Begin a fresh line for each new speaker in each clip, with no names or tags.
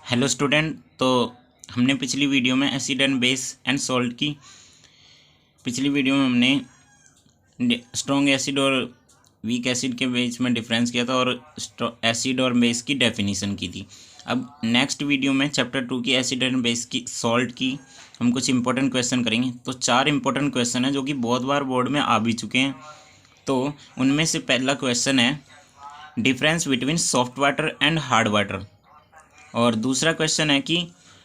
Hello student. तो हमने पिछली वीडियो में acid and base and salt की पिछली वीडियो में हमने स्ट्रॉन्ग एसिड और वीक एसिड के बीच में डिफरेंस किया था और एसिड और बेस की डेफिनेशन की थी। अब नेक्स्ट वीडियो में चैप्टर 2 की एसिड एंड बेस की सॉल्ट की हम कुछ इंपॉर्टेंट क्वेश्चन करेंगे। तो 4 इंपॉर्टेंट क्वेश्चन हैं जो कि बहुत बार बोर्ड में आ भी चुके हैं। तो उनमें से पहला क्वेश्चन है difference between soft water and hard water, और दूसरा क्वेश्चन है कि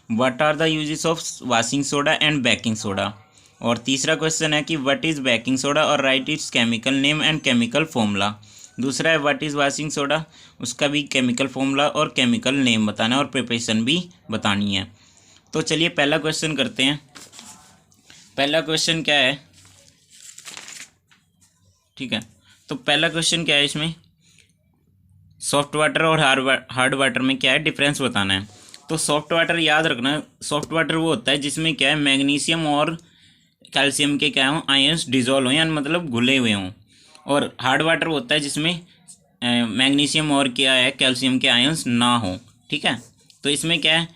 what are the uses of washing soda and baking soda, और तीसरा क्वेश्चन है कि व्हाट इज़ बेकिंग सोडा और write its chemical name and chemical formula. दूसरा है व्हाट इज़ वाशिंग सोडा, उसका भी केमिकल फॉर्मूला और केमिकल नेम बताना है और प्रिपरेशन भी बतानी है। तो चलिए पहला क्वेश्चन करते हैं। पहला क्वेश्चन क्या है, ठीक है। तो पहला क्वेश्चन क्या है, इसमें सॉफ्ट वाटर और हार्ड वाटर में क्या है डिफरेंस बताना है। तो सॉफ्ट वाटर याद रखना, सॉफ्ट वाटर वो होता है जिसमें क्या है मैग्नीशियम और कैल्शियम के क्या हों आयंस डिजोल्व हों, यानी मतलब घुले हुए हों। और हार्ड वाटर होता है जिसमें मैग्नीशियम और क्या है कैल्शियम के आयंस ना हो, ठीक है। तो इसमें क्या है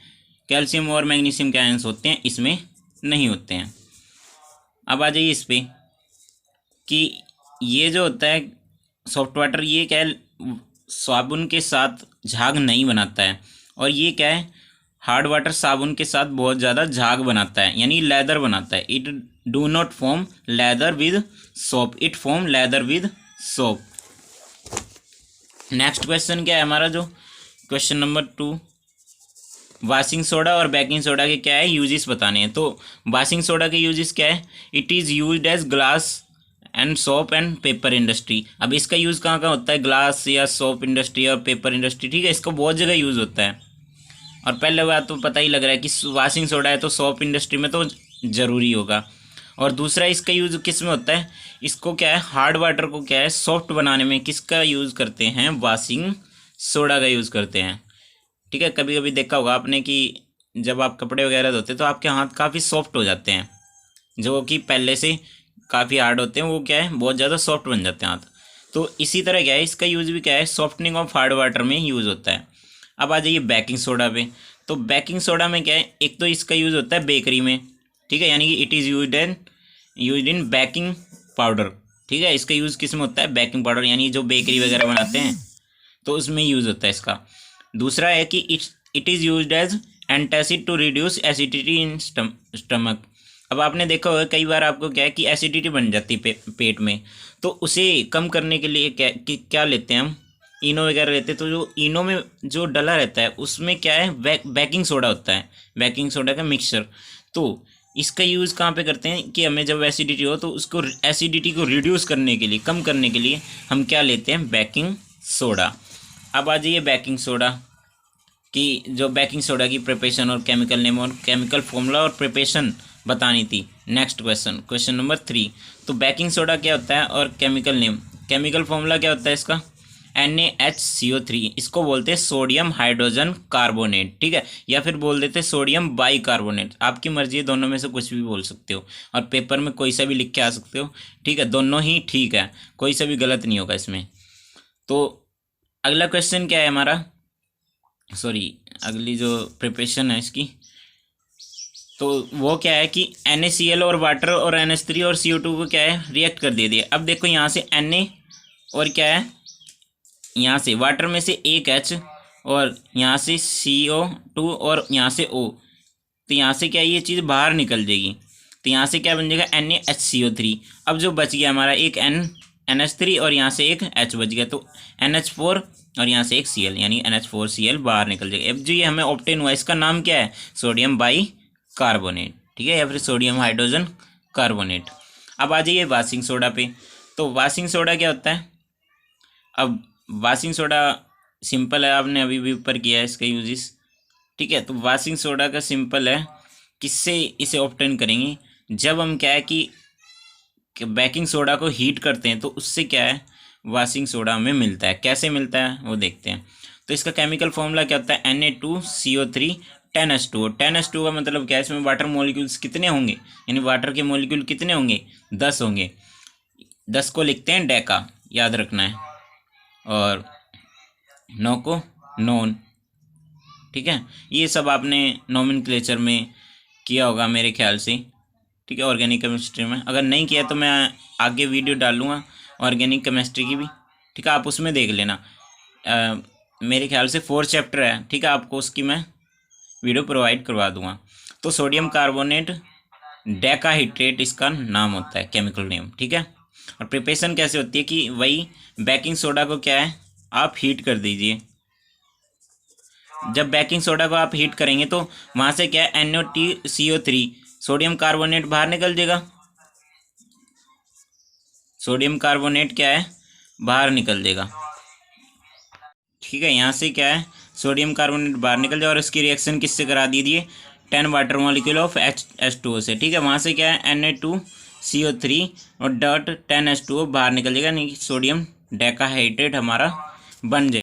कैल्शियम और मैग्नीशियम के आयंस होते हैं, इसमें नहीं होते हैं। अब आ जाइए इस पे कि ये जो होता है सॉफ्ट वाटर, ये क्या है साबुन के साथ झाग नहीं बनाता है, और ये क्या है हार्ड वाटर साबुन के साथ बहुत ज़्यादा झाग बनाता है, यानी लेदर बनाता है। It do not form lather with soap, it form lather with soap. Next question क्या है हमारा, जो क्वेश्चन नंबर 2, वाशिंग सोडा और बेकिंग सोडा के क्या है यूजेस बताने हैं। तो वाशिंग सोडा के यूजेस क्या है, it is used as glass and soap and paper industry. अब इसका यूज़ कहाँ कहाँ होता है, ग्लास या सोप इंडस्ट्री और पेपर इंडस्ट्री, ठीक है। इसका बहुत जगह यूज़ होता है। और पहले बात तो पता ही लग रहा है कि वाशिंग सोडा है तो सोप इंडस्ट्री में तो ज़रूरी होगा। और दूसरा इसका यूज़ किस में होता है, इसको क्या है हार्ड वाटर को क्या है सॉफ्ट बनाने में किसका यूज़ करते हैं, वाशिंग सोडा का यूज़ करते हैं, ठीक है। कभी कभी देखा होगा आपने कि जब आप कपड़े वगैरह धोते हैं तो आपके हाथ काफ़ी सॉफ्ट हो जाते हैं, जो कि पहले से काफ़ी हार्ड होते हैं, वो क्या है बहुत ज़्यादा सॉफ्ट बन जाते हैं हाथ। तो इसी तरह क्या है इसका यूज़ भी क्या है सॉफ्टनिंग ऑफ हार्ड वाटर में यूज़ होता है। अब आ जाइए बेकिंग सोडा पे। तो बेकिंग सोडा में क्या है, एक तो इसका यूज़ होता है बेकरी में, ठीक है, यानी कि it is use in baking powder, ठीक है। इसका यूज़ किस में होता है, बेकिंग पाउडर, यानी जो बेकरी वगैरह बनाते हैं तो उसमें यूज़ होता है इसका। दूसरा है कि it is used as antacid to reduce acidity in stomach. अब आपने देखा होगा कई बार आपको क्या है कि एसिडिटी बन जाती है पेट में, तो उसे कम करने के लिए क्या लेते हैं हम, इनो वगैरह लेते हैं। तो जो इनो में जो डला रहता है उसमें क्या है बेकिंग सोडा होता है, बेकिंग सोडा का मिक्सचर। तो इसका यूज़ कहाँ पे करते हैं कि हमें जब एसिडिटी हो तो उसको एसिडिटी को रिड्यूस करने के लिए, कम करने के लिए हम क्या लेते हैं, बेकिंग सोडा। अब आ जाइए बेकिंग सोडा की, जो बेकिंग सोडा की प्रिपरेशन और केमिकल नेम और केमिकल फॉर्मूला और प्रिपरेशन बतानी थी। Next question, question number 3। तो बेकिंग सोडा क्या होता है और केमिकल नेम, केमिकल फॉर्मूला क्या होता है इसका, NaHCO3। इसको बोलते हैं सोडियम हाइड्रोजन कार्बोनेट, ठीक है, या फिर बोल देते हैं सोडियम बाई कार्बोनेट, आपकी मर्जी है, दोनों में से कुछ भी बोल सकते हो। और पेपर में कोई सा भी लिख के आ सकते हो, ठीक है, दोनों ही ठीक है, कोई सा भी गलत नहीं होगा इसमें। तो अगला क्वेश्चन क्या है हमारा, सॉरी अगली जो प्रिपरेशन है इसकी, तो वो क्या है कि NaCl और वाटर और NH3 और CO2 को क्या है रिएक्ट कर दे दिया। अब देखो यहाँ से Na और क्या है, यहाँ से वाटर में से एक H और यहाँ से CO2 और यहाँ से O, तो यहाँ से क्या ये चीज़ बाहर निकल जाएगी। तो यहाँ से क्या बन जाएगा NaHCO3। अब जो बच गया हमारा एक NH3 और यहाँ से एक H बच गया, तो NH4 और यहाँ से एक Cl, यानी NH4Cl बाहर निकल जाएगा। अब जो ये हमें ऑब्टेन हुआ इसका नाम क्या है, सोडियम बाई कार्बोनेट, ठीक है, या फिर सोडियम हाइड्रोजन कार्बोनेट। अब आ जाइए वाशिंग सोडा पे। तो वाशिंग सोडा क्या होता है, अब वाशिंग सोडा सिंपल है, आपने अभी भी ऊपर किया है इसका यूजिस, ठीक है। तो वाशिंग सोडा का सिंपल है, किससे इसे ऑब्टेन करेंगे, जब हम क्या है कि बेकिंग सोडा को हीट करते हैं तो उससे क्या है वाशिंग सोडा हमें मिलता है। कैसे मिलता है वो देखते हैं। तो इसका केमिकल फॉर्मूला क्या होता है, Na2CO3 10H2। 10H2 का मतलब क्या है, इसमें वाटर मॉलिक्यूल्स कितने होंगे, यानी वाटर के मॉलिक्यूल कितने होंगे, 10 होंगे। 10 को लिखते हैं डेका, याद रखना है, और 9 को नॉन, ठीक है, ये सब आपने नोमेनक्लेचर में किया होगा मेरे ख्याल से। ठीक है, ऑर्गेनिक केमिस्ट्री में अगर नहीं किया तो मैं आगे वीडियो डालूँगा ऑर्गेनिक केमिस्ट्री की भी। ठीक है, आप उसमें देख लेना। मेरे ख्याल से 4 चैप्टर है। ठीक है, आपको उसकी मैं वीडियो प्रोवाइड करवा दूंगा। तो सोडियम कार्बोनेट डेकाहाइड्रेट इसका नाम होता है, केमिकल नेम। ठीक है, और प्रिपरेशन कैसे होती है कि वही बेकिंग सोडा को क्या है आप हीट कर दीजिए। जब बेकिंग सोडा को आप हीट करेंगे तो वहाँ से क्या है NaCO3 सोडियम कार्बोनेट बाहर निकल जाएगा। सोडियम कार्बोनेट क्या है बाहर निकल जाएगा। ठीक है, यहाँ से क्या है सोडियम कार्बोनेट बाहर निकल जाए और इसकी रिएक्शन किससे करा दीजिए 10 वाटर मॉलिक्यूल ऑफ H2O से। ठीक है, वहाँ से क्या है Na2CO3 और डॉट 10H2O बाहर निकल जाएगा, यानी सोडियम डेकाहाइड्रेट हमारा बन जाएगा।